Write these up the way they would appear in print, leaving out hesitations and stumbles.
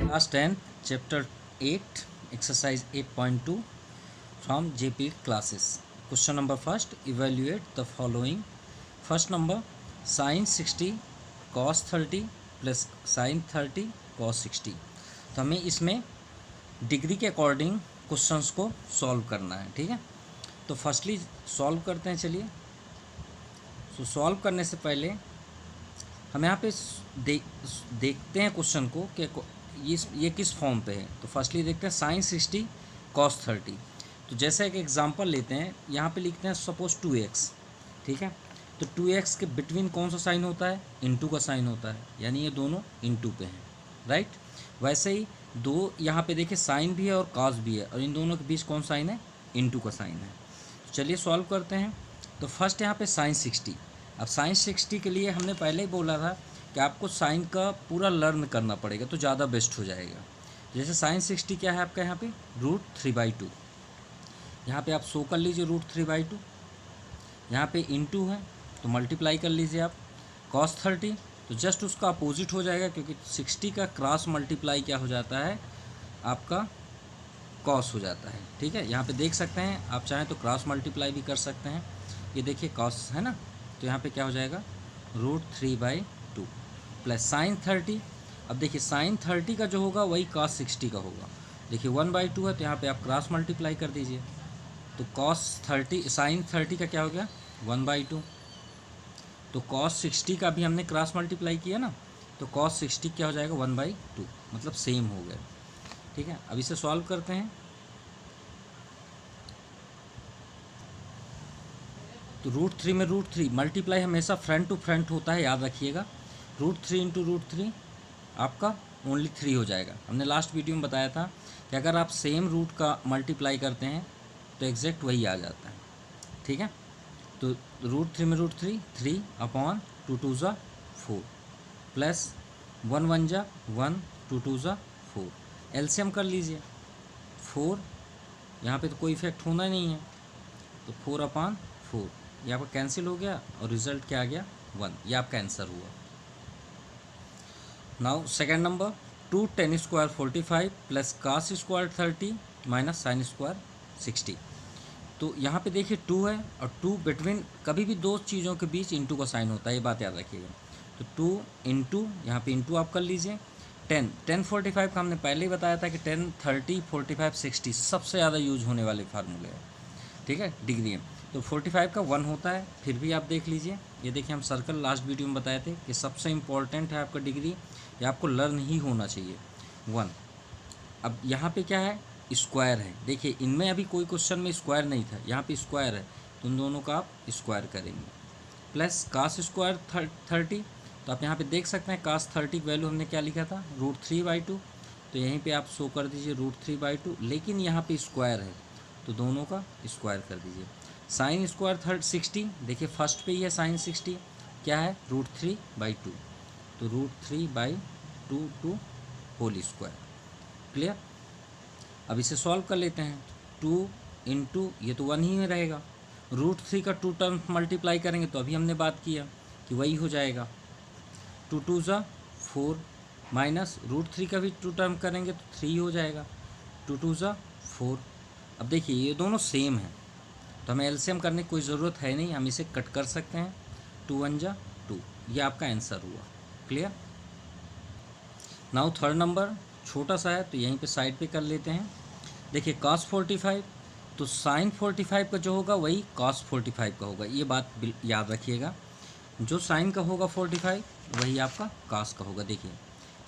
Class 10, Chapter 8, Exercise 8.2 from JP classes. Question number first, evaluate the following. First number, sin 60 cos 30 plus sin 30 cos 60. तो हमें इसमें degree के according questions को solve करना है, ठीक है। तो फर्स्टली सॉल्व करते हैं, चलिए। सो सॉल्व करने से पहले हम यहाँ पे देखते हैं क्वेश्चन को कि ये किस फॉर्म पे है। तो फर्स्टली देखते हैं sin 60 cos 30। तो जैसे एक एग्जांपल लेते हैं, यहाँ पे लिखते हैं सपोज 2x, ठीक है। तो 2x के बिटवीन कौन सा साइन होता है? इनटू का साइन होता है, यानी ये दोनों इनटू पे हैं, राइट। वैसे ही दो यहाँ पे देखिए साइन भी है और कॉस भी है, और इन दोनों के बीच कौन साइन है? इनटू का साइन है। तो चलिए सॉल्व करते हैं। तो फर्स्ट यहाँ पे sin 60। अब sin 60 के लिए हमने पहले ही बोला था कि आपको साइन का पूरा लर्न करना पड़ेगा, तो ज़्यादा बेस्ट हो जाएगा। जैसे sin 60 क्या है आपका यहाँ पे? √3/2। यहाँ पे आप शो कर लीजिए √3/2। यहाँ पे इनटू है तो मल्टीप्लाई कर लीजिए आप। cos 30 तो जस्ट उसका अपोजिट हो जाएगा, क्योंकि 60 का क्रॉस मल्टीप्लाई क्या हो जाता है? आपका cos हो जाता है, ठीक है। यहाँ पे देख सकते हैं, आप चाहें तो क्रॉस मल्टीप्लाई भी कर सकते हैं। ये देखिए cos है ना, तो यहाँ पे क्या हो जाएगा? √3/2 प्लस sin 30। अब देखिए sin 30 का जो होगा वही cos 60 का होगा। देखिए 1/2 है, तो यहाँ पे आप क्रॉस मल्टीप्लाई कर दीजिए। तो sin 30 का क्या हो गया? 1/2। तो cos 60 का भी हमने क्रॉस मल्टीप्लाई किया ना, तो cos 60 क्या हो जाएगा? 1/2, मतलब सेम हो गया, ठीक है। अब इसे सॉल्व करते हैं। तो √3 में √3 मल्टीप्लाई हमेशा फ्रंट टू फ्रंट होता है, याद रखिएगा। √3 इंटू √3 आपका ओनली 3 हो जाएगा। हमने लास्ट वीडियो में बताया था कि अगर आप सेम रूट का मल्टीप्लाई करते हैं तो एग्जैक्ट वही आ जाता है, ठीक है। तो √3 में √3 3/2 2 ज़ा 4 प्लस 1 1 ज़ा 1 2 2 ज़ा 4। एलसीएम कर लीजिए। 4 यहाँ पे तो कोई इफेक्ट होना ही नहीं है, तो 4/4 ये आपका कैंसिल हो गया, और रिजल्ट क्या आ गया? 1। ये आपका आंसर हुआ। Now second number, 2 tan² 45 plus cos² 30 minus sin² 60। तो यहाँ पे देखिए 2 है, और 2 बिटवीन कभी भी दो चीज़ों के बीच इंटू का साइन होता है, ये बात याद रखिएगा। तो 2 इंटू, यहाँ पे इंटू आप कर लीजिए। 10 45 का हमने पहले ही बताया था कि 10 30 45 60 सबसे ज़्यादा यूज होने वाले फार्मूले हैं, ठीक है, डिग्री में। तो 45 का 1 होता है, फिर भी आप देख लीजिए। ये देखिए हम सर्कल लास्ट वीडियो में बताए थे कि सबसे इम्पॉर्टेंट है आपका डिग्री, ये आपको लर्न ही होना चाहिए 1। अब यहाँ पे क्या है? स्क्वायर है। देखिए इनमें अभी कोई क्वेश्चन में स्क्वायर नहीं था, यहाँ पे स्क्वायर है, तो उन दोनों का आप स्क्वायर करेंगे। प्लस cos² 30, तो आप यहाँ पे देख सकते हैं cos 30 की वैल्यू हमने क्या लिखा था? √3/2। तो यहीं पे आप शो कर दीजिए √3/2, लेकिन यहाँ पे स्क्वायर है, तो दोनों का स्क्वायर कर दीजिए। sin² 60, देखिए फर्स्ट पे ही है sin 60, क्या है? √3/2, तो √3/2 टू होल स्क्वायर। क्लियर? अब इसे सॉल्व कर लेते हैं। 2 इंटू, ये तो 1 ही में रहेगा। √3 का 2 टर्म मल्टीप्लाई करेंगे, तो अभी हमने बात किया कि वही हो जाएगा। 2 2 ज़ा 4 माइनस √3 का भी 2 टर्म करेंगे तो 3 हो जाएगा। 2 2 ज़ा 4। अब देखिए ये दोनों सेम हैं, तो हमें एलसीएम करने की कोई ज़रूरत है नहीं, हम इसे कट कर सकते हैं। 2 1 ज़ा 2, ये आपका आंसर हुआ। क्लियर? नाउ थर्ड नंबर छोटा सा है, तो यहीं पे साइड पे कर लेते हैं। देखिए cos 45, तो sin 45 का जो होगा वही cos 45 का होगा, ये बात याद रखिएगा। जो sin का होगा 45 वही आपका cos का होगा। देखिए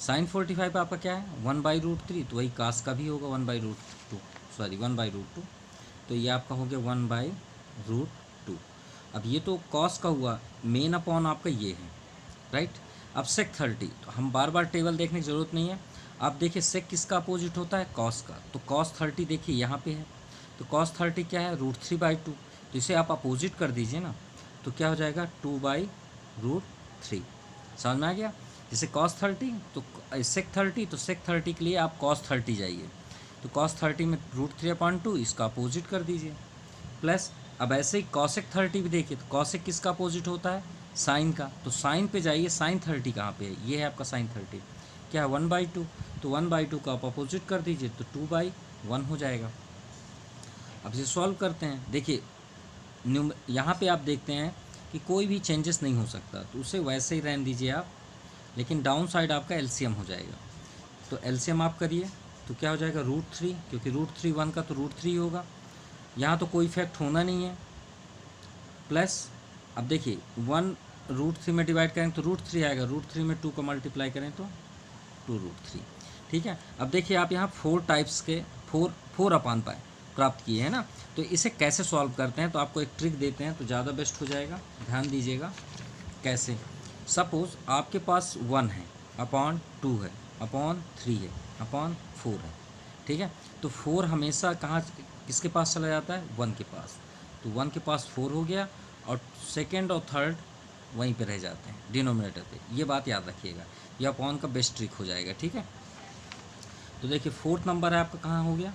sin 45 आपका क्या है? 1/√3, तो वही cos का भी होगा 1/√2। तो ये आपका हो गया 1/√2। अब ये तो cos का हुआ, मेन अपॉन आपका ये है, राइट। अब sec 30, तो हम बार बार टेबल देखने की ज़रूरत नहीं है। आप देखिए sec किसका अपोजिट होता है? cos का। तो cos 30 देखिए यहाँ पे है, तो cos 30 क्या है? √3/2। तो इसे आप अपोजिट कर दीजिए ना, तो क्या हो जाएगा? 2/√3। समझ में आ गया? जैसे cos 30 तो sec 30, तो sec 30 के लिए आप cos 30 जाइए, तो cos 30 में √3/2 इसका अपोजिट कर दीजिए। प्लस अब ऐसे ही cosec 30 भी देखिए, तो cosec किसका अपोजिट होता है? साइन का। तो साइन पे जाइए, sin 30 कहाँ पे है? ये है आपका sin 30, क्या है 1/2, तो 1/2 का आप अपोजिट कर दीजिए तो 2/1 हो जाएगा। अब इसे सॉल्व करते हैं। देखिए यहाँ पे आप देखते हैं कि कोई भी चेंजेस नहीं हो सकता, तो उसे वैसे ही रहने दीजिए आप, लेकिन डाउन साइड आपका एलसीएम हो जाएगा। तो एलसीएम आप करिए तो क्या हो जाएगा √3, क्योंकि √3 1 का तो √3 होगा, यहाँ तो कोई इफेक्ट होना नहीं है, प्लस अब देखिए 1 √3 में डिवाइड करें तो √3 आएगा, √3 में 2 का मल्टीप्लाई करें तो 2√3। ठीक है, अब देखिए आप यहाँ 4 टाइप्स के 4 अपान पाए प्राप्त किए हैं ना, तो इसे कैसे सॉल्व करते हैं, तो आपको एक ट्रिक देते हैं तो ज़्यादा बेस्ट हो जाएगा, ध्यान दीजिएगा कैसे। सपोज़ आपके पास 1 है, अपॉन 2 है, अपॉन 3 है, अपॉन 4 है। ठीक है, तो 4 हमेशा कहाँ किसके पास चला जाता है, 1 के पास, तो 1 के पास 4 हो गया, और सेकेंड और थर्ड वहीं पे रह जाते हैं डिनोमिनेटर पे, ये बात याद रखिएगा, ये अपॉन का बेस्ट ट्रिक हो जाएगा। ठीक है, तो देखिए 4th नंबर है आपका कहाँ हो गया,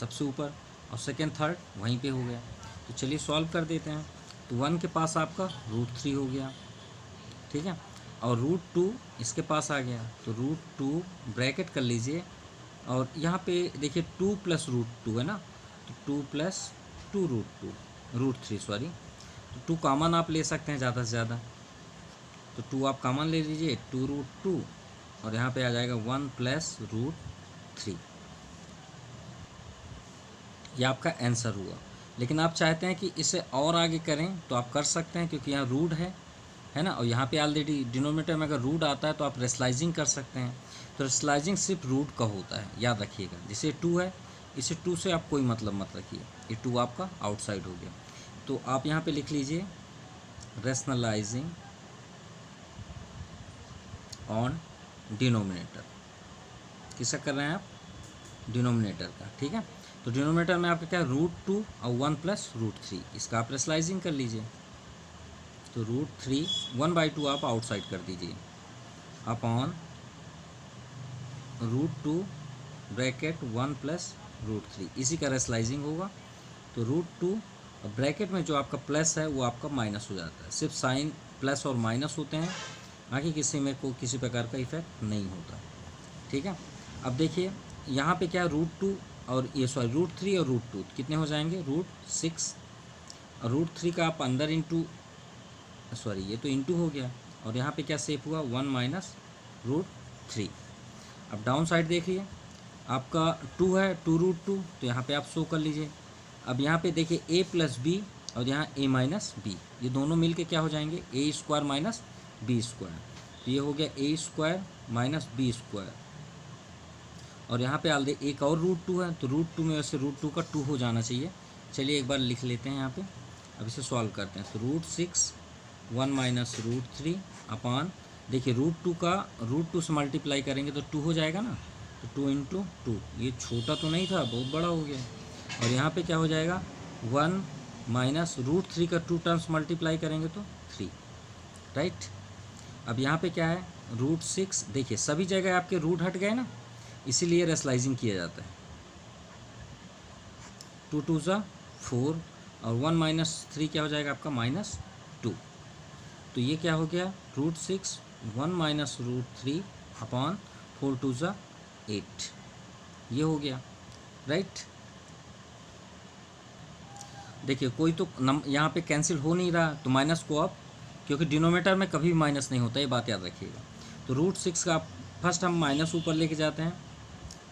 सबसे ऊपर, और सेकेंड थर्ड वहीं पे हो गया। तो चलिए सॉल्व कर देते हैं। तो 1 के पास आपका √3 हो गया, ठीक है, और √2 इसके पास आ गया, तो √2 ब्रैकेट कर लीजिए, और यहाँ पे देखिए 2 + √2 है ना, तो 2 + 2 √3 सॉरी, तो 2 कॉमन आप ले सकते हैं ज़्यादा से ज़्यादा, तो 2 आप कॉमन ले लीजिए, 2√2, और यहाँ पे आ जाएगा 1 + √3, ये आपका आंसर हुआ। लेकिन आप चाहते हैं कि इसे और आगे करें तो आप कर सकते हैं, क्योंकि यहाँ रूट है ना, और यहाँ पे ऑलरेडी डिनोमिनेटर में अगर रूट आता है तो आप रेशलाइजिंग कर सकते हैं। तो रेशलाइजिंग सिर्फ रूट का होता है, याद रखिएगा। जैसे 2 है, इसे 2 से आप कोई मतलब मत रखिए, ये 2 आपका आउटसाइड हो गया। तो आप यहाँ पे लिख लीजिए रेशनलाइजिंग ऑन डिनोमिनेटर, किसका कर रहे हैं आप, डिनोमिनेटर का। ठीक है, तो डिनोमिनेटर में आपका क्या है √2 और 1 + √3, इसका आप रेशलाइजिंग कर लीजिए, तो √3 1/2 आप आउटसाइड कर दीजिए, अपॉन √2 ब्रैकेट 1 + √3, इसी का रेशलाइजिंग होगा। तो √2 और ब्रैकेट में जो आपका प्लस है वो आपका माइनस हो जाता है, सिर्फ साइन प्लस और माइनस होते हैं, बाकी किसी में कोई किसी प्रकार का इफेक्ट नहीं होता। ठीक है, अब देखिए यहाँ पे क्या है √2 और ये सॉरी √3 और √2 कितने हो जाएंगे, √6, और √3 का आप अंदर इंटू सॉरी ये तो इंटू हो गया, और यहाँ पे क्या सेप हुआ 1 - √3। अब डाउन साइड देखिए आपका 2 है, 2√2, तो यहाँ पे आप शो कर लीजिए। अब यहाँ पे देखिए a + b और यहाँ a - b, ये दोनों मिल के क्या हो जाएंगे, a² - b², तो ये हो गया a² - b², और यहाँ पे ऑलरेडी एक और √2 है, तो √2 में वैसे √2 का 2 हो जाना चाहिए। चलिए एक बार लिख लेते हैं यहाँ पे, अब इसे सॉल्व करते हैं। तो √6 1 - √3 अपॉन, देखिए √2 का √2 से मल्टीप्लाई करेंगे तो 2 हो जाएगा ना, तो 2 × 2, ये छोटा तो नहीं था, बहुत बड़ा हो गया। और यहाँ पे क्या हो जाएगा 1 - √3 का 2 टाइम्स मल्टीप्लाई करेंगे तो 3, राइट। अब यहाँ पे क्या है √6, देखिए सभी जगह आपके रूट हट गए ना, इसीलिए रेशलाइजिंग किया जाता है। 2 × 2 = 4, और 1 - 3 क्या हो जाएगा आपका -2, तो ये क्या हो गया √6 1 - √3 अपॉन 4 × 2 = 8, ये हो गया, राइट। देखिए कोई तो यहाँ पे कैंसिल हो नहीं रहा, तो माइनस को आप, क्योंकि डिनोमिनेटर में कभी भी माइनस नहीं होता, ये बात याद रखिएगा। तो √6 का फर्स्ट हम माइनस ऊपर लेके जाते हैं,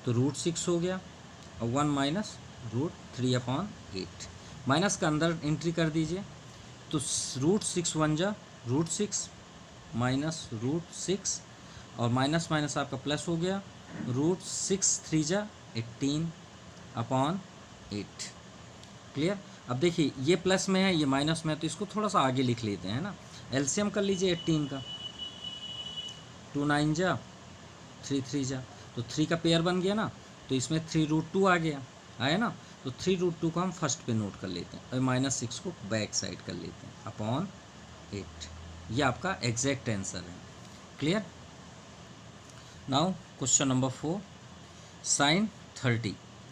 तो √6 हो गया, और 1 - √3 अपॉन 8, माइनस का अंदर एंट्री कर दीजिए, तो √6 1 जा √6 माइनस √6, और माइनस माइनस आपका प्लस हो गया, √6 3 जा 18 अपॉन 8, क्लियर। अब देखिए ये प्लस में है, ये माइनस में है, तो इसको थोड़ा सा आगे लिख लेते हैं ना, एलसीएम कर लीजिए 18 का, 2 9 जा 3 3 जा, तो 3 का पेयर बन गया ना, तो इसमें 3√2 आ गया, आया ना, तो 3√2 को हम फर्स्ट पे नोट कर लेते हैं, और -6 को बैक साइड कर लेते हैं अपॉन 8, ये आपका एग्जैक्ट आंसर है, clear. Now question number 4,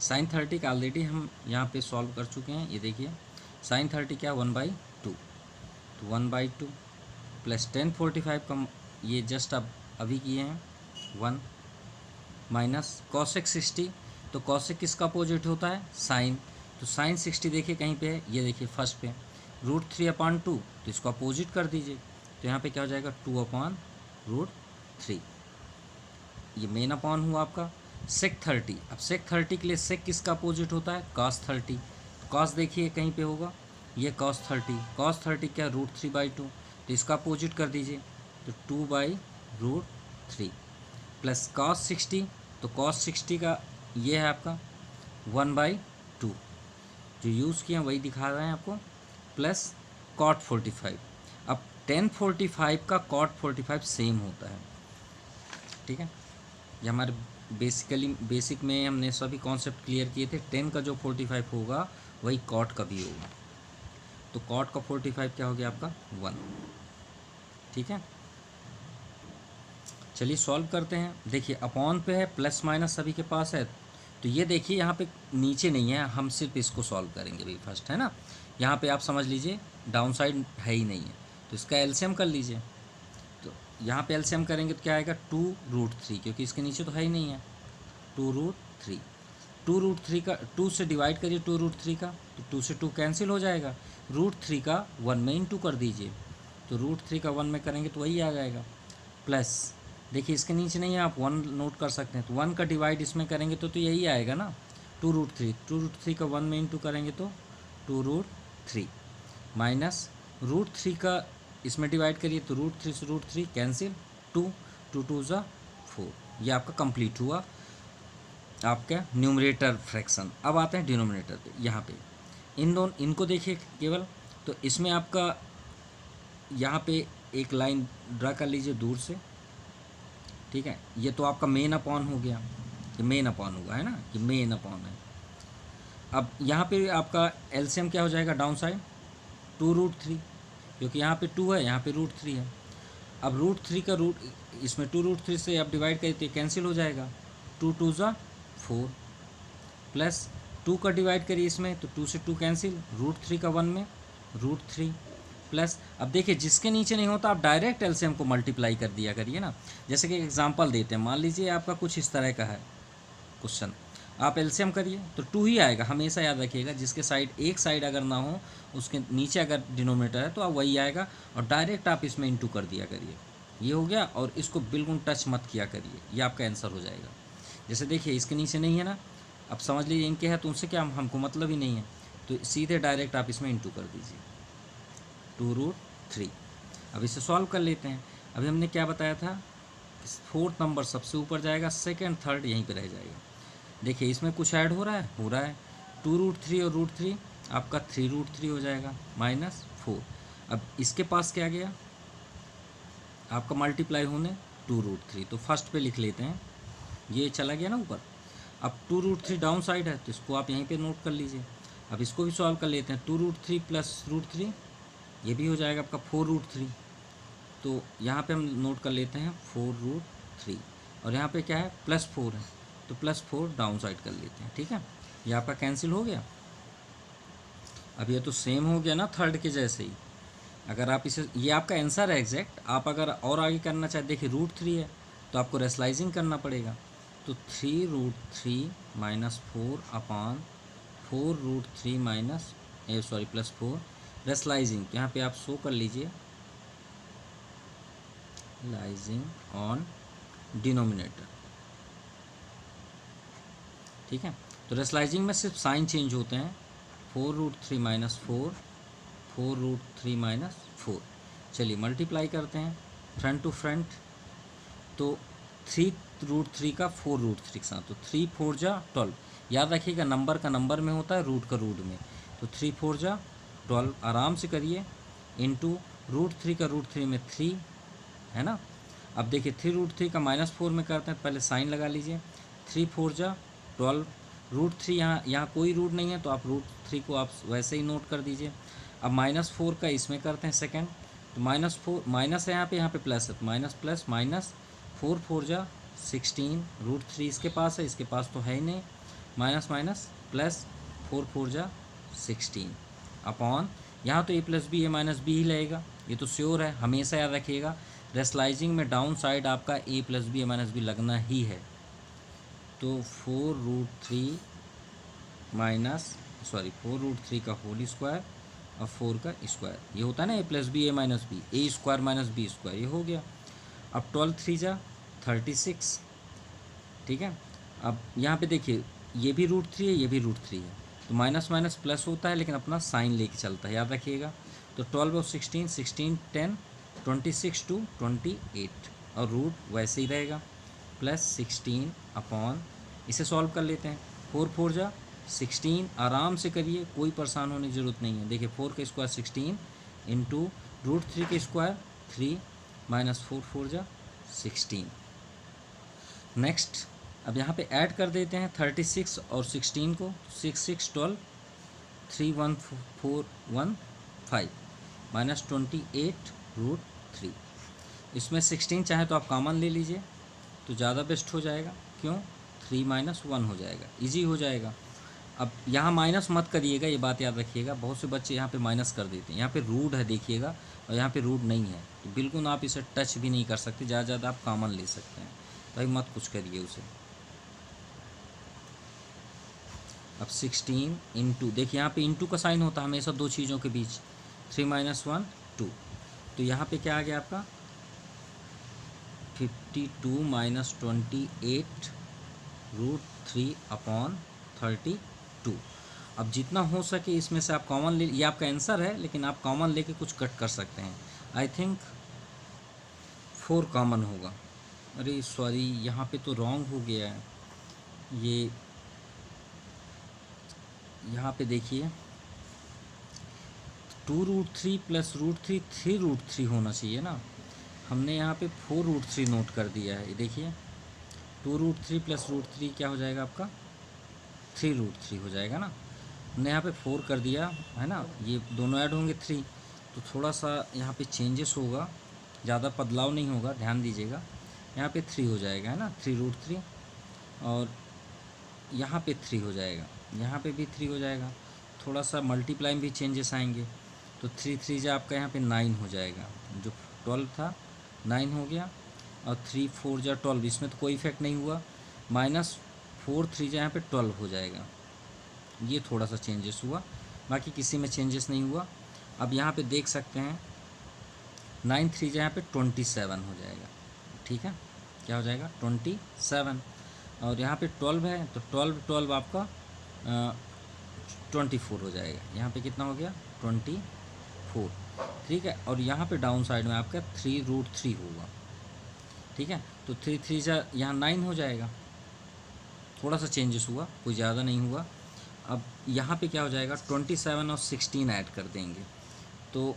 sin 30 का ऑलरेडी हम यहाँ पे सॉल्व कर चुके हैं। ये देखिए sin 30 क्या 1/2, तो 1/2 प्लस tan 45 का ये जस्ट अब अभी किए हैं, 1 माइनस कॉसेक 60, तो कॉसेक किसका अपोजिट होता है? साइन। तो साइन 60 देखिए कहीं पे है, ये देखिए फर्स्ट पे, √3/2, तो इसको अपोजिट कर दीजिए, तो यहाँ पे क्या हो जाएगा? 2/√3। ये मेन अपॉन हुआ आपका। सेक 30, अब सेक 30 के लिए सेक किसका अपोजिट होता है? cos 30। तो cos देखिए कहीं पे होगा, ये cos 30 क्या? √3/2, तो इसका अपोजिट कर दीजिए, तो 2/√3 प्लस cos 60, तो cos 60 का ये है आपका 1/2, जो यूज़ किए हैं वही दिखा रहे हैं आपको, प्लस cot 45। अब tan 45 का cot 45 सेम होता है, ठीक है। ये हमारे बेसिक में हमने सभी कॉन्सेप्ट क्लियर किए थे। tan का जो 45 होगा वही cot का भी होगा, तो cot का 45 क्या हो गया आपका? 1, ठीक है। चलिए सॉल्व करते हैं। देखिए अपॉन पे है, प्लस माइनस सभी के पास है, तो ये देखिए यहाँ पे नीचे नहीं है, हम सिर्फ इसको सॉल्व करेंगे भाई फर्स्ट, है ना। यहाँ पे आप समझ लीजिए डाउन साइड है ही नहीं है, तो इसका एलसीएम कर लीजिए। तो यहाँ पे एलसीएम करेंगे तो क्या आएगा? 2√3, क्योंकि इसके नीचे तो है ही नहीं है, 2√3। 2√3 का 2 से डिवाइड करिए, 2√3 का, तो 2 से 2 कैंसिल हो जाएगा। √3 का 1 में इंटू कर दीजिए, तो √3 का 1 में करेंगे तो वही आ जाएगा। प्लस देखिए इसके नीचे नहीं है, आप 1 नोट कर सकते हैं, तो 1 का डिवाइड इसमें करेंगे तो यही आएगा ना, 2√3 का 1 में इंटू करेंगे तो 2√3 माइनस √3 का इसमें डिवाइड करिए, तो √3 से √3 कैंसिल, 2 2 ज़ा 4। ये आपका कंप्लीट हुआ आपका न्यूमरेटर फ्रैक्शन। अब आते हैं डिनोमिनेटर पे। यहाँ पे इनको देखिए केवल, तो इसमें आपका यहाँ पे एक लाइन ड्रा कर लीजिए दूर से, ठीक है। ये तो आपका मेन अपॉन हो गया, ये मेन अपॉन हुआ है ना, ये मेन अपॉन है। अब यहाँ पे आपका एलसीएम क्या हो जाएगा डाउन साइड? 2√3, क्योंकि यहाँ पे 2 है, यहाँ पे √3 है। अब √3 का रूट इसमें 2√3 से आप डिवाइड करिए तो कैंसिल हो जाएगा, 2 2 ज़ा 4 प्लस 2 का डिवाइड करिए इसमें, तो 2 से 2 कैंसिल, √3 का 1 में √3 प्लस। अब देखिए जिसके नीचे नहीं होता आप डायरेक्ट एलसीएम को मल्टीप्लाई कर दिया करिए ना। जैसे कि एग्जांपल देते हैं, मान लीजिए आपका कुछ इस तरह का है क्वेश्चन, आप एलसीएम करिए तो 2 ही आएगा, हमेशा याद रखिएगा। जिसके साइड एक साइड अगर ना हो उसके नीचे अगर डिनोमिनेटर है तो आप वही आएगा, और डायरेक्ट आप इसमें इंटू कर दिया करिए। ये हो गया, और इसको बिल्कुल टच मत किया करिए, ये आपका आंसर हो जाएगा। जैसे देखिए इसके नीचे नहीं है ना, अब समझ लीजिए इनके है तो उनसे क्या हमको मतलब ही नहीं है, तो सीधे डायरेक्ट आप इसमें इंटू कर दीजिए, 2√3। अब इसे सॉल्व कर लेते हैं। अभी हमने क्या बताया था, 4th नंबर सबसे ऊपर जाएगा, सेकंड थर्ड यहीं पे रह जाएगा। देखिए इसमें कुछ ऐड हो रहा है, 2√3 और √3 आपका 3√3 हो जाएगा माइनस 4। अब इसके पास क्या गया आपका मल्टीप्लाई होने 2√3, तो फर्स्ट पे लिख लेते हैं, ये चला गया ना ऊपर। अब 2√3 डाउन साइड है, तो इसको आप यहीं पे नोट कर लीजिए। अब इसको भी सॉल्व कर लेते हैं, 2√3 प्लस √3 ये भी हो जाएगा आपका 4√3, तो यहाँ पे हम नोट कर लेते हैं 4√3, और यहाँ पे क्या है +4 है, तो +4 डाउन साइड कर लेते हैं, ठीक है। ये आपका कैंसिल हो गया। अब ये तो सेम हो गया ना थर्ड के जैसे ही। अगर आप इसे, ये आपका आंसर है एग्जैक्ट, आप अगर और आगे करना चाहते, देखिए √3 है तो आपको रेशलाइजिंग करना पड़ेगा, तो 3√3 माइनस 4/4√3 माइनस +4 रेशलाइजिंग, तो यहाँ पे आप शो कर लीजिए लाइजिंग ऑन डिनोमिनेटर, ठीक है। तो रेशलाइजिंग में सिर्फ साइन चेंज होते हैं, 4√3 माइनस 4 माइनस 4। चलिए मल्टीप्लाई करते हैं फ्रंट टू फ्रंट, तो 3√3 का 4√3 के साथ, तो 3 4 जा 12। याद रखिएगा नंबर का नंबर में होता है, रूट का रूट में, तो 3 4 जा 12 आराम से करिए, इंटू √3 का √3 में 3 है ना। अब देखिए 3√3 का -4 में करते हैं, पहले साइन लगा लीजिए, 3 4 जा 12, √3 यहाँ कोई रूट नहीं है तो आप √3 को आप वैसे ही नोट कर दीजिए। अब -4 का इसमें करते हैं सेकंड, तो -4 माइनस है यहाँ पे प्लस है, तो माइनस 4 4 जा 16, √3 इसके पास है, इसके पास तो है ही नहीं, माइनस प्लस 4 4 जा 16 अपॉन, यहाँ तो a + b a - b ही लगेगा, ये तो श्योर है, हमेशा याद रखिएगा रेशनलाइजिंग में डाउन साइड आपका ए प्लस बी ए माइनस बी लगना ही है। तो 4√3 4√3 का होल स्क्वायर और 4 का स्क्वायर, ये होता है ना ए प्लस बी ए माइनस बी, ए स्क्वायर माइनस बी स्क्वायर, ये हो गया। अब 12 3 जा 36, ठीक है। अब यहाँ पे देखिए ये भी √3 है, ये भी √3 है, तो माइनस माइनस प्लस होता है लेकिन अपना साइन लेके चलता है, याद रखिएगा। तो 12 और 16, 16 10, 26 to 28 और रूट वैसे ही रहेगा प्लस 16 अपॉन, इसे सॉल्व कर लेते हैं। 4 4 जा 16, आराम से करिए, कोई परेशान होने की ज़रूरत नहीं है। देखिए 4 का स्क्वायर 16 इंटू √3 का स्क्वायर 3 माइनस 4 4 जा 16। नेक्स्ट अब यहाँ पे ऐड कर देते हैं 36 और 16 को, 6 6 12, 3 1 4 1 5 माइनस 28√3। इसमें 16 चाहे तो आप कॉमन ले लीजिए तो ज़्यादा बेस्ट हो जाएगा, क्यों 3 माइनस 1 हो जाएगा, इजी हो जाएगा। अब यहाँ माइनस मत करिएगा, ये बात याद रखिएगा, बहुत से बच्चे यहाँ पे माइनस कर देते हैं। यहाँ पे रूट है देखिएगा, और यहाँ पे रूट नहीं है, तो बिल्कुल आप इसे टच भी नहीं कर सकते, ज़्यादा ज़्यादा आप कॉमन ले सकते हैं, भाई मत कुछ करिए उसे। अब 16 इंटू, देखिए यहाँ पे इंटू का साइन होता है हमेशा दो चीज़ों के बीच, 3 माइनस 1 2, तो यहाँ पे क्या आ गया आपका 52 माइनस 28√3 अपॉन 32। अब जितना हो सके इसमें से आप कॉमन ले, ये आपका आंसर है लेकिन आप कॉमन लेके कुछ कट कर सकते हैं। आई थिंक 4 कॉमन होगा, अरे सॉरी यहाँ पे तो रॉन्ग हो गया है, ये यहाँ पे देखिए 2√3 प्लस √3 3√3 होना चाहिए ना, हमने यहाँ पे 4√3 नोट कर दिया है। ये देखिए 2√3 प्लस √3 क्या हो जाएगा आपका 3√3 हो जाएगा ना, हमने यहाँ पे 4 कर दिया है ना, ये दोनों ऐड होंगे 3, तो थोड़ा सा यहाँ पे चेंजेस होगा, ज़्यादा बदलाव नहीं होगा, ध्यान दीजिएगा। यहाँ पे 3 हो जाएगा है ना 3√3, और यहाँ पे 3 हो जाएगा, यहाँ पे भी 3 हो जाएगा, थोड़ा सा मल्टीप्लाई में भी चेंजेस आएंगे, तो 3 3 जो आपका यहाँ पे 9 हो जाएगा, जो 12 था 9 हो गया, और 3 4 जा 12, इसमें तो कोई इफेक्ट नहीं हुआ, माइनस 4 3 जो यहाँ पे 12 हो जाएगा, ये थोड़ा सा चेंजेस हुआ, बाकी किसी में चेंजेस नहीं हुआ। अब यहाँ पे देख सकते हैं 9 3 जो यहाँ पे 27 हो जाएगा, ठीक है, क्या हो जाएगा 27, और यहाँ पे 12 है तो 12 12 आपका 24 हो जाएगा, यहाँ पे कितना हो गया 24, ठीक है। और यहाँ पे डाउन साइड में आपका 3√3 होगा, ठीक है, तो 3 3 जा यहाँ 9 हो जाएगा, थोड़ा सा चेंजेस हुआ, कोई ज़्यादा नहीं हुआ। अब यहाँ पे क्या हो जाएगा 27 और 16 ऐड कर देंगे, तो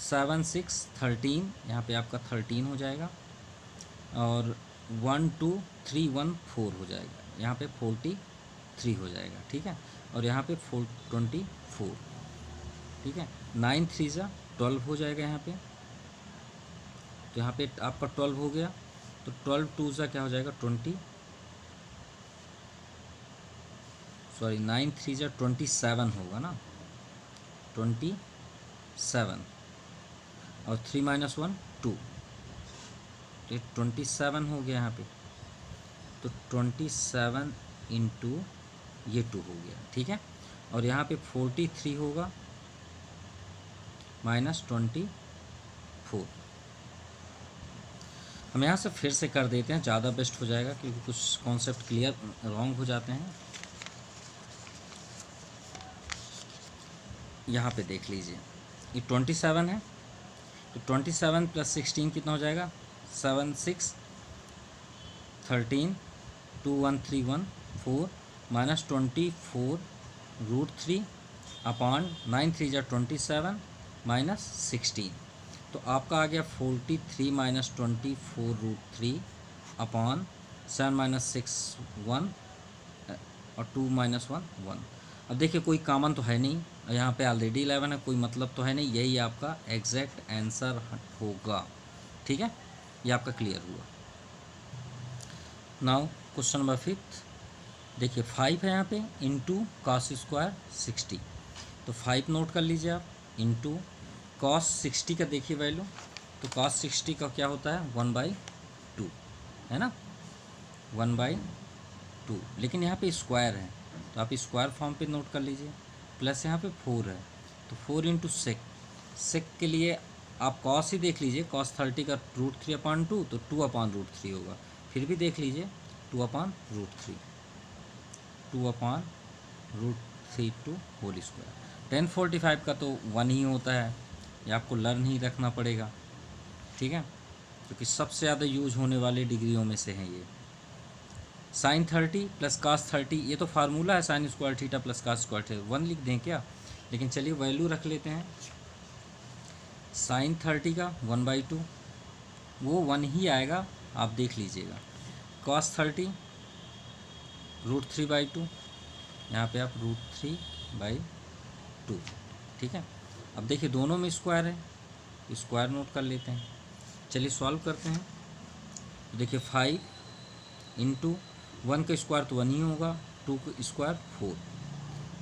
7 6 13, यहाँ पे आपका 13 हो जाएगा, और 1 2 3 1 4 हो जाएगा, यहाँ पे 43 हो जाएगा, ठीक है, और यहाँ पे 24, ठीक है। 9 3 जा 12 हो जाएगा यहाँ पे, तो यहाँ पे आपका 12 हो गया, तो 12 2 जा क्या हो जाएगा 9 3 जा 27 होगा ना, 27, और 3 माइनस 1 2, तो 27 हो गया यहाँ पे, तो 27 इंटू ये 2 हो गया, ठीक है, और यहाँ पे 43 होगा माइनस 24। हम यहाँ से फिर से कर देते हैं, ज़्यादा बेस्ट हो जाएगा, क्योंकि कुछ कॉन्सेप्ट क्लियर रॉन्ग हो जाते हैं। यहाँ पे देख लीजिए ये 27 है, तो 27 प्लस 16 कितना हो जाएगा 7 6 13 2 1 3 1 4 माइनस 24√3 अपॉन 9 3 जा 27 माइनस 16, तो आपका आ गया 43 माइनस 24√3 अपॉन 7 माइनस 6 1 और 2 माइनस 1 1। अब देखिए कोई कॉमन तो है नहीं, यहाँ पे ऑलरेडी 11 है, कोई मतलब तो है नहीं, यही आपका एग्जैक्ट आंसर होगा, ठीक है, ये आपका क्लियर हुआ। नाउ क्वेश्चन नंबर 5, देखिए 5 है यहाँ पे, इंटू कॉस स्क्वायर 60, तो 5 नोट कर लीजिए आप, इंटू कॉस 60 का देखिए वैल्यू, तो cos 60 का क्या होता है 1/2, है ना, 1/2। लेकिन यहाँ पे स्क्वायर है तो आप स्क्वायर फॉर्म पे नोट कर लीजिए, प्लस यहाँ पे 4 है तो 4 इंटू सेक के लिए आप कॉस ही देख लीजिए, cos 30 का √3/2 तो 2/√3 होगा। फिर भी देख लीजिए 2/√3, 2/√3 टू होल स्क्वायर। 1045 का तो 1 ही होता है, ये आपको लर्न ही रखना पड़ेगा, ठीक है, क्योंकि सबसे ज़्यादा यूज होने वाले डिग्रियों में से है ये। sin 30 प्लस cos 30, ये तो फार्मूला है sin square theta plus cos square theta, 1 लिख दें क्या, लेकिन चलिए वैल्यू रख लेते हैं। sin 30 का 1/2 वो 1 ही आएगा, आप देख लीजिएगा। cos 30 √3/2, यहाँ पे आप √3/2, ठीक है। अब देखिए दोनों में स्क्वायर है, स्क्वायर नोट कर लेते हैं। चलिए सॉल्व करते हैं। तो देखिए 5 इंटू 1 का स्क्वायर तो 1 ही होगा, 2 का स्क्वायर 4,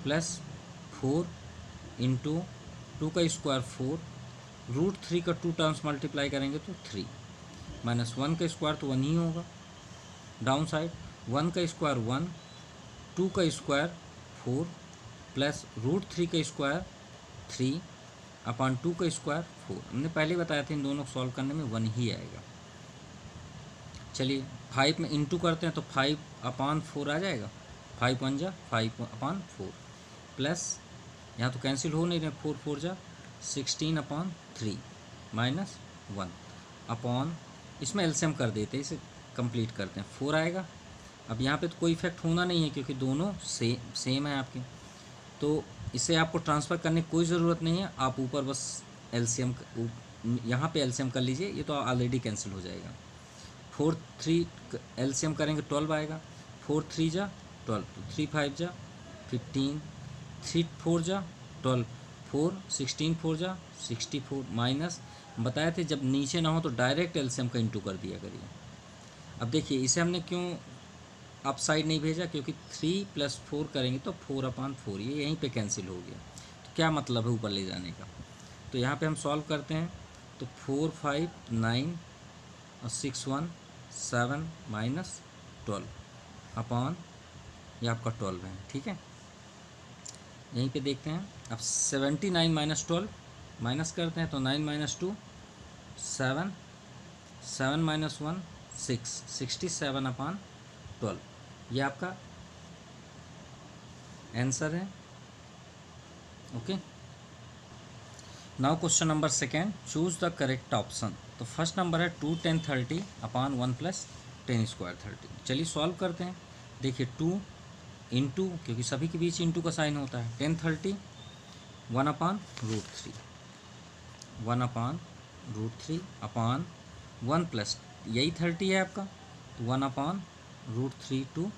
प्लस 4 इंटू 2 का स्क्वायर 4, √3 का 2 टर्म्स मल्टीप्लाई करेंगे तो 3, माइनस 1 का स्क्वायर तो 1 ही होगा, डाउन साइड 1 का स्क्वायर 1, 2 का स्क्वायर 4, प्लस √3 का स्क्वायर 3/2 का स्क्वायर 4। हमने पहले बताया था इन दोनों को सॉल्व करने में 1 ही आएगा। चलिए 5 में इंटू करते हैं तो 5/4 आ जाएगा, 5 1 जा 5/4, प्लस यहाँ तो कैंसिल हो नहीं रहे, 4 4 जा 16/3 माइनस 1 अपॉन, इसमें एलसीएम कर देते हैं, इसे कंप्लीट करते हैं, 4 आएगा। अब यहाँ पे तो कोई इफेक्ट होना नहीं है क्योंकि दोनों सेम है आपके, तो इसे आपको ट्रांसफ़र करने की कोई ज़रूरत नहीं है, आप ऊपर बस एलसीएम यहाँ पे एलसीएम कर लीजिए, ये तो ऑलरेडी कैंसिल हो जाएगा। 4 3 एलसीएम करेंगे 12 आएगा, 4 3 जा 12, तो 3 5 जा 15, 3 4 जा 12, 4 16 4 जा 64, माइनस बताए थे जब नीचे ना हो तो डायरेक्ट एलसीएम का इंटू कर दिया करिए। अब देखिए इसे हमने क्यों अप साइड नहीं भेजा, क्योंकि 3 + 4 करेंगे तो 4/4, ये यहीं पे कैंसिल हो गया, तो क्या मतलब है ऊपर ले जाने का। तो यहाँ पे हम सॉल्व करते हैं तो 4 5 9 और 6 1 7 माइनस 12 अपॉन, ये आपका 12 है, ठीक है। यहीं पे देखते हैं अब 79 माइनस 12 माइनस करते हैं तो 9 - 2 7, 7 - 1 6, 67/12, ये आपका आंसर है। Okay, now question number second, choose the correct option. तो फर्स्ट नंबर है 2 10 30/1 + 10 स्क्वायर 30। चलिए सॉल्व करते हैं। देखिए 2 इंटू, क्योंकि सभी के बीच इंटू का साइन होता है, 10 30 1/√3, 1/√3 अपॉन 1 प्लस, यही 30 है आपका, तो 1/√3 टू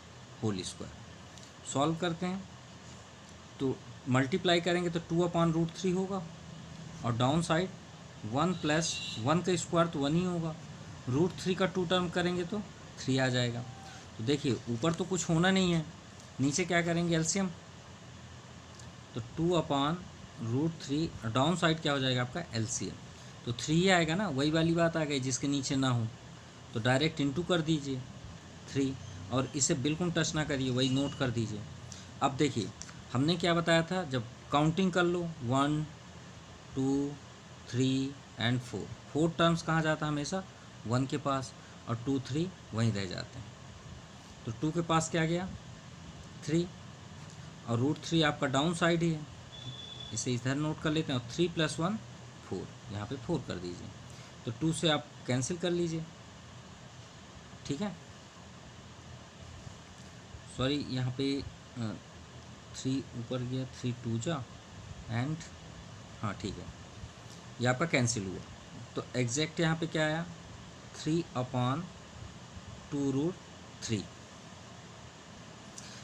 होल स्क्वायर। सॉल्व करते हैं तो मल्टीप्लाई करेंगे तो 2/√3 होगा, और डाउन साइड 1 प्लस 1 का स्क्वायर तो 1 ही होगा, √3 का 2 टर्म करेंगे तो 3 आ जाएगा। तो देखिए ऊपर तो कुछ होना नहीं है, नीचे क्या करेंगे एलसीएम, तो 2/√3, डाउन साइड क्या हो जाएगा आपका एलसीएम, तो 3 ही आएगा ना, वही वाली बात आ गई जिसके नीचे ना हो, तो डायरेक्ट इंटू कर दीजिए 3, और इसे बिल्कुल टच ना करिए, वही नोट कर दीजिए। अब देखिए हमने क्या बताया था, जब काउंटिंग कर लो 1 2 3 एंड 4 टर्म्स कहाँ जाता है हमेशा 1 के पास, और 2 3 वहीं रह जाते हैं, तो 2 के पास क्या गया 3, और √3 आपका डाउन साइड ही है, इसे इधर नोट कर लेते हैं, और 3 + 1 4, यहाँ पे 4 कर दीजिए, तो 2 से आप कैंसिल कर लीजिए, ठीक है। सॉरी यहाँ पे 3 ऊपर गया, 3 2 जा एंड, हाँ ठीक है, ये आपका कैंसिल हुआ, तो एग्जैक्ट यहाँ पे क्या आया 3/2√3।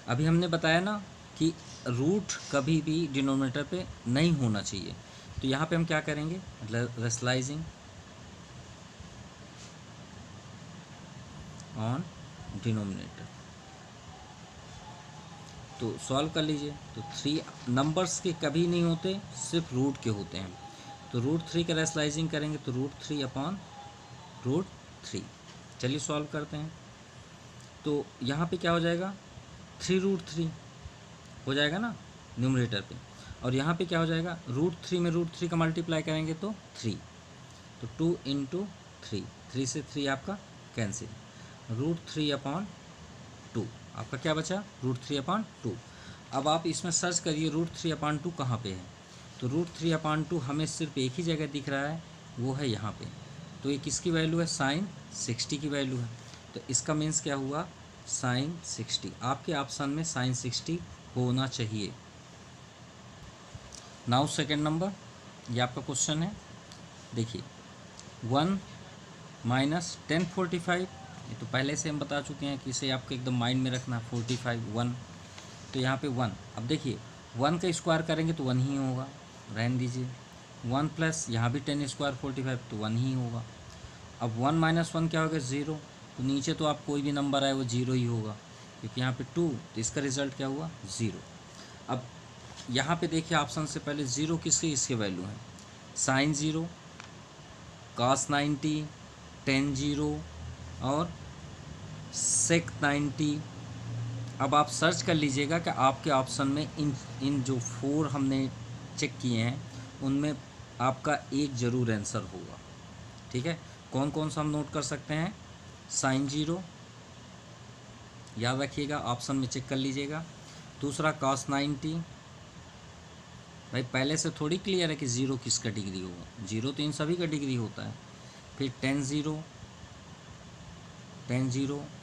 अभी हमने बताया ना कि रूट कभी भी डिनोमिनेटर पे नहीं होना चाहिए, तो यहाँ पे हम क्या करेंगे, रेशनलाइजिंग ऑन डिनोमिनेटर, तो सॉल्व कर लीजिए। तो 3 नंबर्स के कभी नहीं होते, सिर्फ रूट के होते हैं, तो √3 का रेशनलाइजिंग करेंगे तो √3/√3। चलिए सॉल्व करते हैं। तो यहाँ पे क्या हो जाएगा, 3√3 हो जाएगा ना न्यूमरेटर पे, और यहाँ पे क्या हो जाएगा, √3 में √3 का मल्टीप्लाई करेंगे तो 3, तो 2 × 3, 3 से 3 आपका कैंसिल, √3/2 आपका क्या बचा, √3/2। अब आप इसमें सर्च करिए √3/2 कहाँ पे है, तो √3/2 हमें सिर्फ एक ही जगह दिख रहा है, वो है यहाँ पे। तो ये किसकी वैल्यू है, sin 60 की वैल्यू है। तो इसका मीन्स क्या हुआ, sin 60। आपके ऑप्शन में sin 60 होना चाहिए। नाउ सेकेंड नंबर, ये आपका क्वेश्चन है। देखिए 1 - 1045, ये तो पहले से हम बता चुके हैं कि इसे आपको एकदम माइंड में रखना, 45 1, तो यहाँ पे 1। अब देखिए 1 का स्क्वायर करेंगे तो 1 ही होगा, रहने दीजिए। 1 प्लस यहाँ भी 10 स्क्वायर 45, तो 1 ही होगा। अब 1 - 1 क्या होगा, 0, तो नीचे तो आप कोई भी नंबर आए वो 0 ही होगा, क्योंकि यहाँ पे 2, तो इसका रिजल्ट क्या हुआ, 0। अब यहाँ पे देखिए ऑप्शन से पहले 0 किसके, इसके वैल्यू है, sin 0, cos 90, tan 0 और sec 90। अब आप सर्च कर लीजिएगा कि आपके ऑप्शन में इन जो 4 हमने चेक किए हैं उनमें आपका एक ज़रूर आंसर होगा। ठीक है, कौन कौन सा हम नोट कर सकते हैं, sin 0 याद रखिएगा, ऑप्शन में चेक कर लीजिएगा। दूसरा cos 90, भाई पहले से थोड़ी क्लियर है कि 0 किसका डिग्री होगा, 0 तो इन सभी का डिग्री होता है। फिर tan 0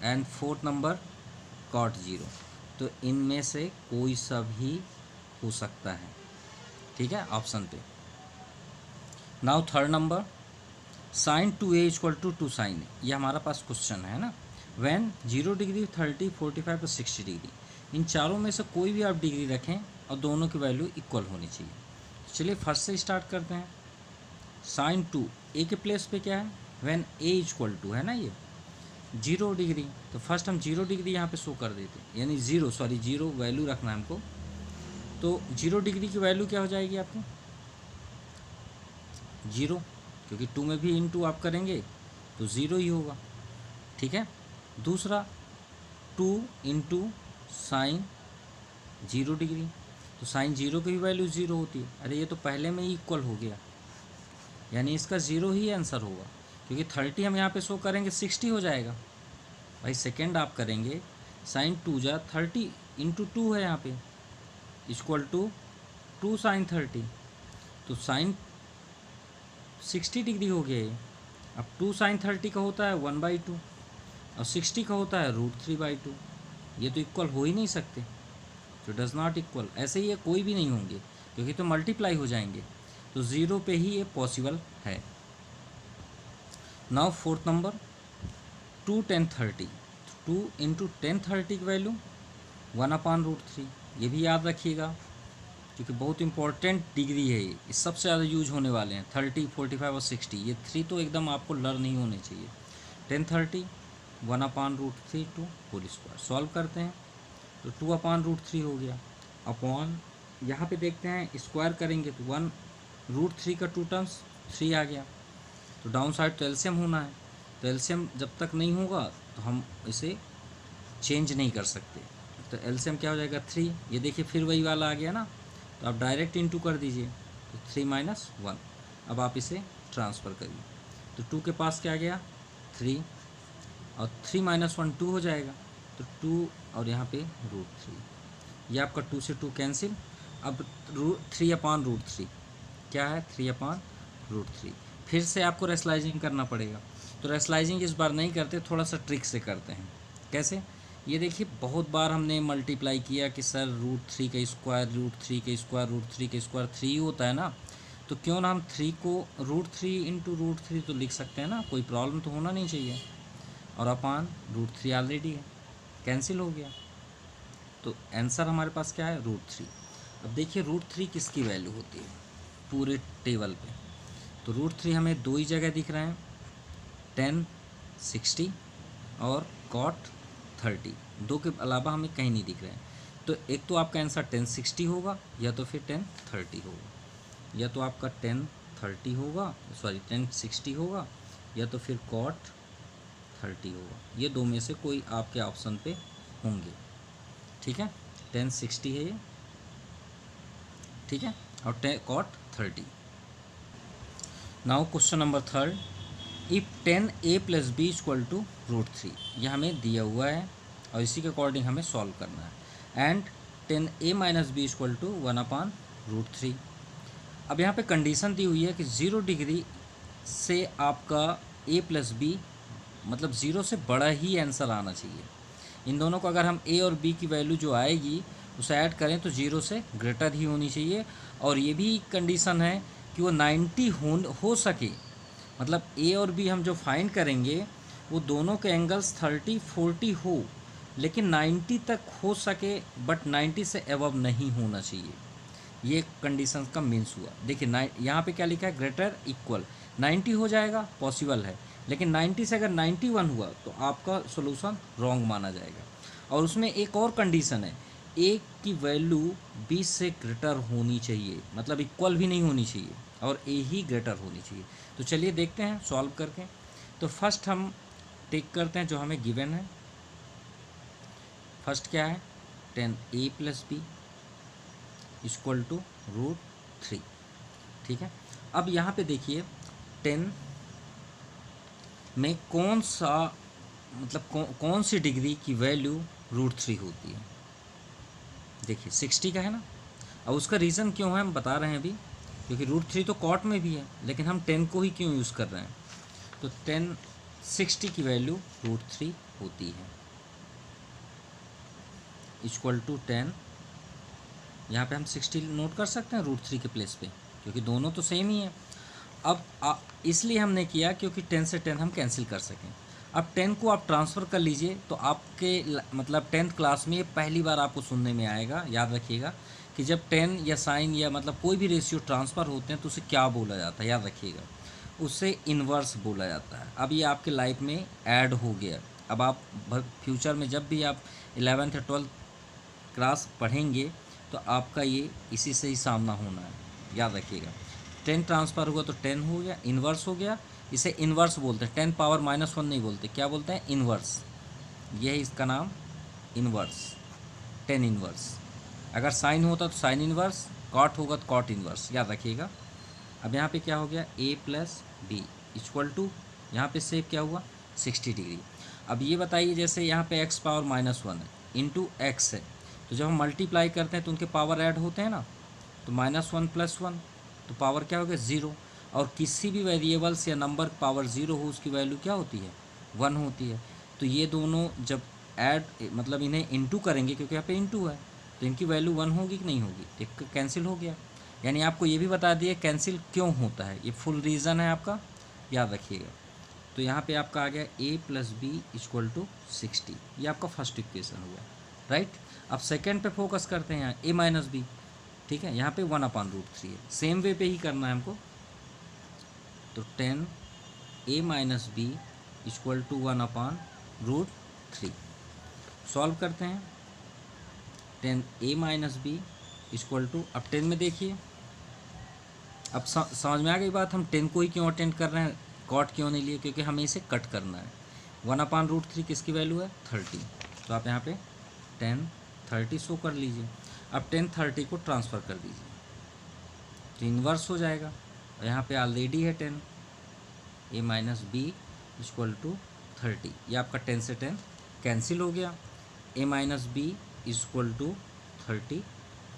and 4th number cot 0, तो इनमें से कोई सा भी हो सकता है। ठीक है, ऑप्शन पे। Now third number, sin 2a = 2 sin a, ये हमारा पास क्वेश्चन है ना। व्हेन 0 डिग्री 30 45 और 60 डिग्री, इन चारों में से कोई भी आप डिग्री रखें और दोनों की वैल्यू इक्वल होनी चाहिए। चलिए फर्स्ट से स्टार्ट करते हैं। sin 2 a के प्लेस पे क्या है, व्हेन a = है ना ये 0 डिग्री, तो फर्स्ट हम 0 डिग्री यहाँ पे शो कर देते हैं, यानी 0 वैल्यू रखना है हमको। तो 0 डिग्री की वैल्यू क्या हो जाएगी आपकी, 0, क्योंकि 2 में भी इंटू आप करेंगे तो 0 ही होगा। ठीक है, दूसरा 2 × sin 0 डिग्री, तो sin 0 की भी वैल्यू 0 होती है। अरे ये तो पहले में ही इक्वल हो गया, यानी इसका 0 ही आंसर होगा, क्योंकि 30 हम यहाँ पे शो करेंगे 60 हो जाएगा। भाई सेकेंड आप करेंगे, sin 2 × 30 × 2 है यहाँ पे, = 2 sin 30, तो sin 60 डिग्री हो गया ये। अब 2 sin 30 का होता है 1/2 और 60 का होता है √3/2, ये तो इक्वल हो ही नहीं सकते, तो डज़ नॉट इक्वल। ऐसे ही ये कोई भी नहीं होंगे, क्योंकि तो मल्टीप्लाई हो जाएंगे, तो 0 पे ही ये पॉसिबल है। नाउ फोर्थ नंबर, 2 tan 30, 2 × 10 30 की वैल्यू 1/√3, ये भी याद रखिएगा, क्योंकि बहुत इंपॉर्टेंट डिग्री है ये सबसे ज़्यादा यूज होने वाले हैं, 30 45 और 60, ये 3 तो एकदम आपको लर्न नहीं होने चाहिए। 10 30 1/√3 2 होल स्क्वायर, सॉल्व करते हैं तो 2/√3 हो गया, अपॉन यहाँ पे देखते हैं स्क्वायर करेंगे तो 1√3 का 2 टर्म्स 3 आ गया, तो डाउन साइड तो एलसीएम होना है, तो एलसीएम जब तक नहीं होगा तो हम इसे चेंज नहीं कर सकते। तो एलसीएम क्या हो जाएगा 3, ये देखिए फिर वही वाला आ गया ना, तो आप डायरेक्ट इंटू कर दीजिए, तो 3 - 1। अब आप इसे ट्रांसफ़र करिए, तो 2 के पास क्या आ गया 3, और 3 - 1 2 हो जाएगा, तो 2 और यहाँ पे √3, ये आपका 2 से 2 कैंसिल। अब 3/√3 क्या है, 3/√3। फिर से आपको रेशनलाइजिंग करना पड़ेगा, तो रेशनलाइजिंग इस बार नहीं करते, थोड़ा सा ट्रिक से करते हैं। कैसे, ये देखिए बहुत बार हमने मल्टीप्लाई किया कि सर √3 का स्क्वायर √3 का स्क्वायर √3 का स्क्वायर 3 होता है ना, तो क्यों ना हम 3 को √3 × √3 तो लिख सकते हैं ना, कोई प्रॉब्लम तो होना नहीं चाहिए। और अपान √3 ऑलरेडी है, कैंसिल हो गया, तो आंसर हमारे पास क्या है √3। अब देखिए √3 किसकी वैल्यू होती है पूरे टेबल पे, तो √3 हमें दो ही जगह दिख रहे हैं, tan 60 और cot 30, दो के अलावा हमें कहीं नहीं दिख रहे हैं। तो एक तो आपका आंसर tan 60 होगा, या तो फिर tan 30 होगा, या तो आपका tan 30 होगा, सॉरी tan 60 होगा, या तो फिर cot 30 होगा। ये दो में से कोई आपके ऑप्शन पे होंगे, ठीक है। tan 60 है ये, ठीक है, और cot 30। Now question number 3, if tan a plus B equal to √3, यह हमें दिया हुआ है और इसी के अकॉर्डिंग हमें सॉल्व करना है। And tan a minus B equal to 1/√3। अब यहाँ पे कंडीशन दी हुई है कि 0 डिग्री से आपका a प्लस बी मतलब 0 से बड़ा ही आंसर आना चाहिए। इन दोनों को अगर हम a और b की वैल्यू जो आएगी उसे ऐड करें तो 0 से ग्रेटर ही होनी चाहिए। और ये भी कंडीशन है कि वो 90 हो सके, मतलब a और b हम जो फाइंड करेंगे वो दोनों के एंगल्स 30-40 हो, लेकिन 90 तक हो सके, बट 90 से एबव नहीं होना चाहिए। ये कंडीशन का मीन्स हुआ। देखिए यहाँ पे क्या लिखा है, ग्रेटर इक्वल 90 हो जाएगा, पॉसिबल है, लेकिन 90 से अगर 91 हुआ तो आपका सोल्यूशन रॉन्ग माना जाएगा। और उसमें एक और कंडीशन है, a की वैल्यू 20 से ग्रेटर होनी चाहिए, मतलब इक्वल भी नहीं होनी चाहिए और a ही ग्रेटर होनी चाहिए। तो चलिए देखते हैं सॉल्व करके। तो फर्स्ट हम टेक करते हैं जो हमें गिवन है। फर्स्ट क्या है, tan a plus B equal to √3, ठीक है। अब यहाँ पे देखिए 10 में कौन सा मतलब कौन सी डिग्री की वैल्यू √3 होती है। देखिए 60 का है ना। अब उसका रीज़न क्यों है हम बता रहे हैं अभी, क्योंकि √3 तो कॉट में भी है, लेकिन हम 10 को ही क्यों यूज़ कर रहे हैं। तो 10 60 की वैल्यू √3 होती है इक्वल टू 10। यहाँ पे हम 60 नोट कर सकते हैं √3 के प्लेस पे, क्योंकि दोनों तो सेम ही है। अब इसलिए हमने किया क्योंकि 10 से 10 हम कैंसिल कर सकें। अब 10 को आप ट्रांसफ़र कर लीजिए तो आपके मतलब 10th क्लास में ये पहली बार आपको सुनने में आएगा। याद रखिएगा कि जब 10 या साइन या मतलब कोई भी रेशियो ट्रांसफ़र होते हैं तो उसे क्या बोला जाता है, याद रखिएगा, उसे इन्वर्स बोला जाता है। अब ये आपके लाइफ में ऐड हो गया। अब आप फ्यूचर में जब भी आप 11th या 12th क्लास पढ़ेंगे तो आपका ये इसी से ही सामना होना है, याद रखिएगा। 10 ट्रांसफ़र हुआ तो 10 हो गया, इन्वर्स हो गया। इसे इन्वर्स बोलते हैं, 10 पावर -1 नहीं बोलते, क्या बोलते हैं, इन्वर्स। ये है इसका नाम, इन्वर्स, 10 इन्वर्स। अगर साइन होता तो साइन इन्वर्स, कॉट होगा तो कॉट इन्वर्स, याद रखिएगा। अब यहाँ पे क्या हो गया, a plus B equal to, यहाँ पे सेव क्या हुआ, 60 डिग्री। अब ये बताइए जैसे यहाँ पे x पावर -1 है इंटू एक्स है, तो जब हम मल्टीप्लाई करते हैं तो उनके पावर ऐड होते हैं ना, तो -1 + 1 तो पावर क्या हो गया, 0। और किसी भी वेरिएबल्स या नंबर पावर 0 हो उसकी वैल्यू क्या होती है, 1 होती है। तो ये दोनों जब ऐड मतलब इन्हें इंटू करेंगे, क्योंकि यहाँ पे इंटू है, तो इनकी वैल्यू 1 होगी कि नहीं होगी, एक कैंसिल हो गया। यानी आपको ये भी बता दिया कैंसिल क्यों होता है, ये फुल रीज़न है आपका, याद रखिएगा। तो यहाँ पे आपका आ गया a plus B equal to 60, ये आपका फर्स्ट इक्वेशन हुआ, राइट। अब सेकेंड पे फोकस करते हैं, यहाँ a माइनस बी, ठीक है, यहाँ पे 1/√3 है, सेम वे पे ही करना है हमको। तो 10 a minus B equal to 1/√3 solve करते हैं। 10 a minus B equal to, अब 10 में देखिए, अब समझ में आ गई बात, हम 10 को ही क्यों अटेंड कर रहे हैं, कॉट क्यों नहीं लिए, क्योंकि हमें इसे कट करना है। 1/√3 किसकी वैल्यू है, 30, तो आप यहाँ पे 10 30 शो कर लीजिए। अब 10 30 को ट्रांसफ़र कर दीजिए तो इन्वर्स हो जाएगा, और यहाँ पे ऑलरेडी है 10 a minus B equal to 30, ये आपका 10 से 10 कैंसिल हो गया, a minus B equal to 30,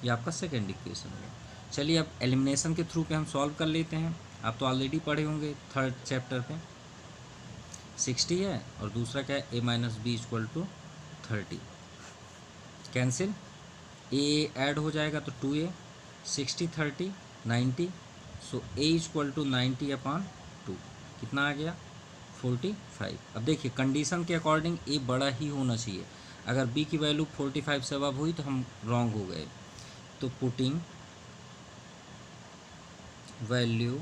ये आपका सेकेंड इक्वेशन हो गया। चलिए अब एलिमिनेशन के थ्रू पे हम सॉल्व कर लेते हैं। आप तो ऑलरेडी पढ़े होंगे 3rd चैप्टर पे, 60 है और दूसरा क्या है, a minus B equal to 30, cancel, a add हो जाएगा तो 2a, 60 30 90, so a equal to 90/2, कितना आ गया, 45। अब देखिए कंडीशन के अकॉर्डिंग a बड़ा ही होना चाहिए, अगर b की वैल्यू 45 से अबव हुई तो हम रॉन्ग हो गए। तो putting value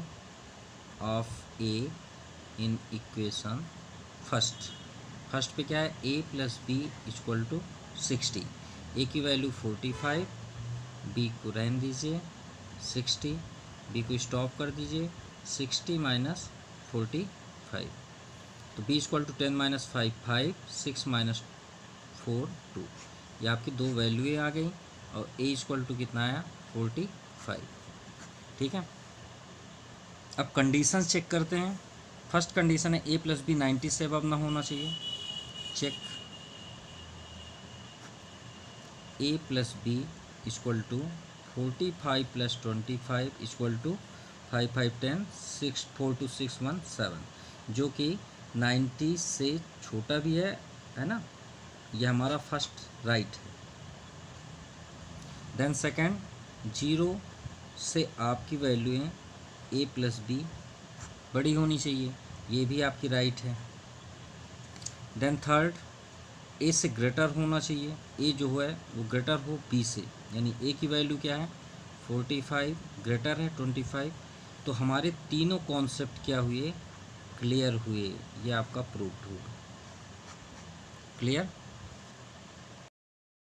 of a in equation first पे क्या है, a plus B equal to 60, a की वैल्यू 45, b को रहने दीजिए 60, b को स्टॉप कर दीजिए 60 माइनस 45। तो b equal to 10 minus 5 5, 6 minus 4 2। ये आपकी दो वैल्यू आ गई और a इक्वल टू कितना आया 45। ठीक है, अब कंडीशन चेक करते हैं। फर्स्ट कंडीशन है a प्लस बी 90 से अब ना होना चाहिए। चेक a plus B equal to 45 plus 25 equal to 5 5 10 6 4 2 6 1 7, जो कि 90 से छोटा भी है ना। यह हमारा फर्स्ट राइट है। देन सेकंड, 0 से आपकी वैल्यू है a प्लस बी बड़ी होनी चाहिए, ये भी आपकी राइट है। देन थर्ड, a से ग्रेटर होना चाहिए, a जो है वो ग्रेटर हो b से, यानी a की वैल्यू क्या है 45 ग्रेटर है 25। तो हमारे तीनों कॉन्सेप्ट क्या हुए, क्लियर हुए, ये आपका प्रूव्ड होगा। क्लियर।